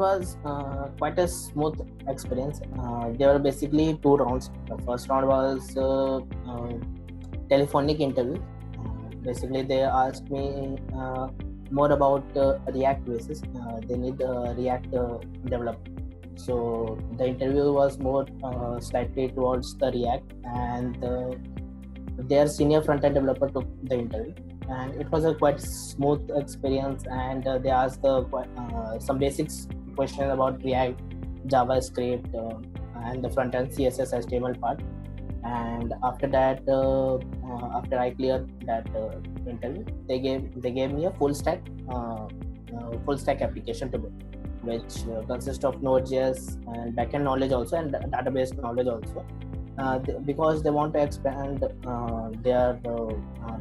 was quite a smooth experience. There were basically 2 rounds. The first round was telephonic interview. Basically, they asked me more about React basis. They need React developer. So the interview was more slightly towards the React, and their senior front-end developer took the interview, and it was a quite smooth experience. And they asked some basics questions about React, JavaScript, and the front-end CSS HTML part. And after that, after I cleared that interview, they gave me a full stack application to build, which consists of Node.js and backend knowledge also, and database knowledge also. Because they want to expand their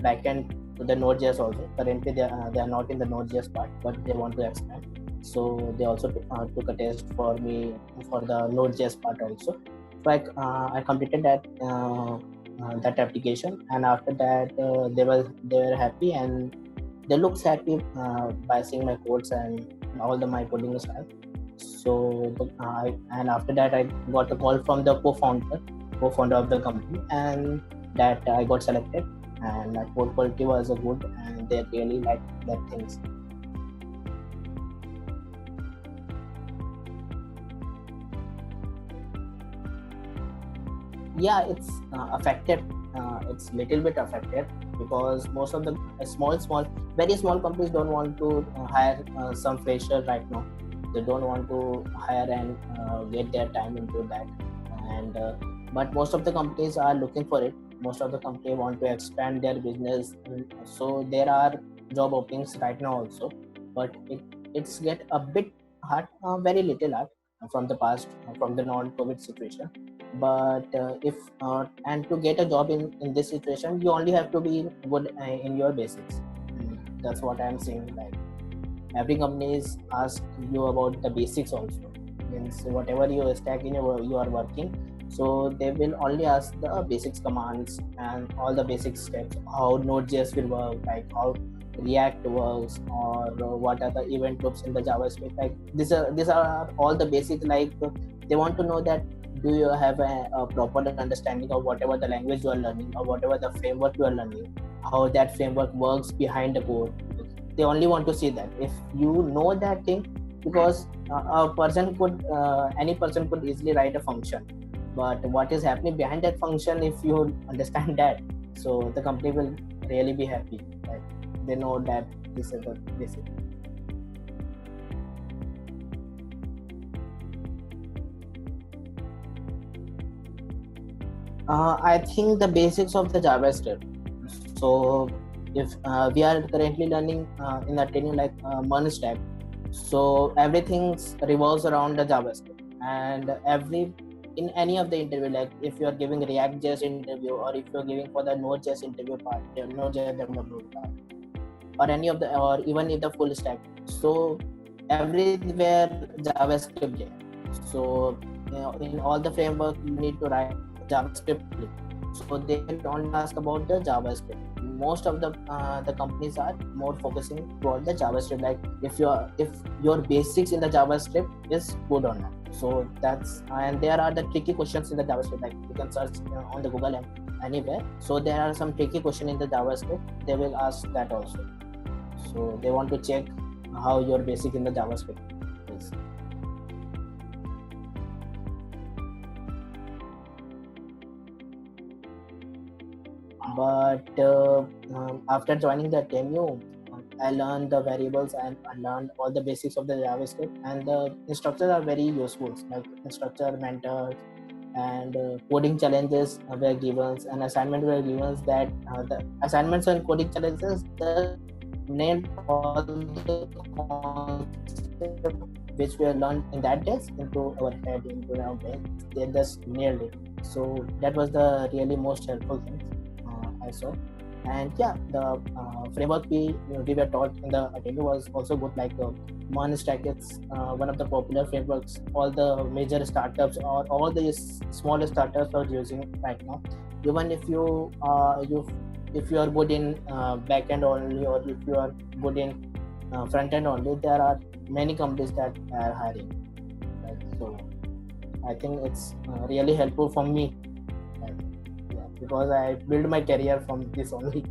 backend to the Node.js also. Currently, they are not in the Node.js part, but they want to expand. So they also took a test for me for the Node.js part also. So I completed that application, and after that they were happy, and they looked happy by seeing my codes and all my coding style. So and after that I got a call from the co-founder of the company, and that I got selected, and my code quality was good, and they really liked that things. Yeah, it's affected. It's little bit affected, because most of the very small companies don't want to hire some fresher right now. They don't want to hire and get their time into that. And but most of the companies are looking for it. Most of the companies want to expand their business, so there are job openings right now also. But it's get a bit hard, very little hard from the past, from the non-COVID situation. But if and to get a job in this situation, you only have to be good in your basics. That's what I'm saying. Like, every company is ask you about the basics also. Means whatever you stack in you are working, so they will only ask the basics commands and all the basic steps, how Node.js will work, like how React works, or what are the event loops in the JavaScript. Like these are all the basics. Like they want to know that do you have a proper understanding of whatever the language you are learning, or whatever the framework you are learning, how that framework works behind the code. They only want to see that. If you know that thing, because any person could easily write a function, but what is happening behind that function, if you understand that, so the company will really be happy that they know that this is the basic. I think the basics of the JavaScript. So if we are currently learning in AttanU like MERN stack, so everything revolves around the JavaScript. And in any of the interview, like if you are giving React.js interview, or if you are giving for the Node.js interview part, Node.js development part, or any of the, or even if the full stack, so everywhere JavaScript there. So in all the framework you need to write JavaScript. So they don't ask about the JavaScript. Most of the companies are more focusing toward the JavaScript. Like if your basics in the JavaScript is good or not. So that's, and there are the tricky questions in the JavaScript. Like you can search on the Google and anywhere. So there are some tricky questions in the JavaScript. They will ask that also. So they want to check how your basic in the JavaScript is. But after joining the AttanU, I learned the variables and I learned all the basics of the JavaScript, and the instructors are very useful. Like instructor, mentors, and coding challenges were given, and assignment were given. That the assignments and coding challenges nailed all the concepts which were learned in that test into our head, into our brain. They just nailed it. So that was the really most helpful thing I saw. And yeah, the framework we were taught in the AttanU was also good. Like MERN stack, it's one of the popular frameworks. All the major startups or all the smaller startups are using right now. Even if you are good in backend only, or if you are good in front end only, there are many companies that are hiring, right? So I think it's really helpful for me, right? Yeah, because I build my career from this only.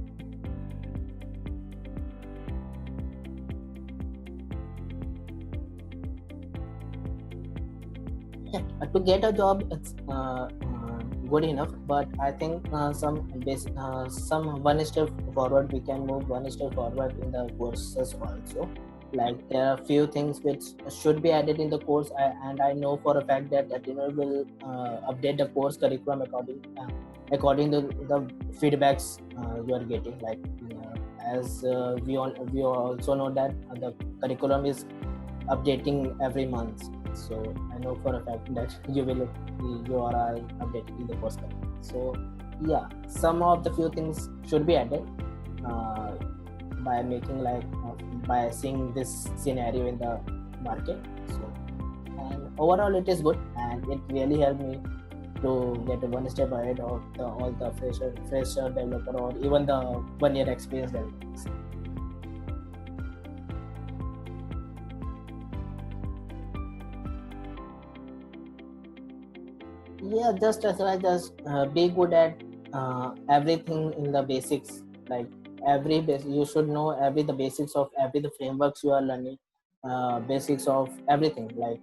Yeah, to get a job, it's good enough, but I think some one step forward, we can move one step forward in the courses also. Like there are few things which should be added in the course, and I know for a fact that AttanU will update the course curriculum according to the feedbacks you are getting. Like as we also know that the curriculum is updating every month. So I know for a fact that you are updating the course curriculum. So yeah, some of the few things should be added by making by seeing this scenario in the market. So and overall it is good, and it really helped me to get one step ahead of all the fresher developer or even the 1 year experience developers. Yeah, just as well, just be good at everything in the basics. Like you should know the basics of every the frameworks you are learning, basics of everything. Like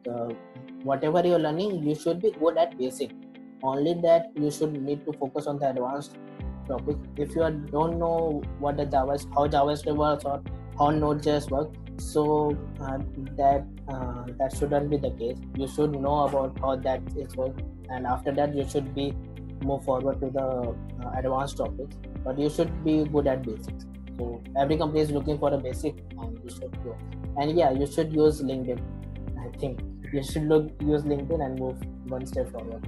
whatever you're learning, you should be good at basic. Only that you should need to focus on the advanced topic. If you don't know what how JavaScript works or how Node.js works, so that shouldn't be the case. You should know about how that is work, and after that you should be move forward to the advanced topics. But you should be good at basics. So every company is looking for a basic, and you should go. And yeah, you should use LinkedIn. I think you should use LinkedIn and move one step forward.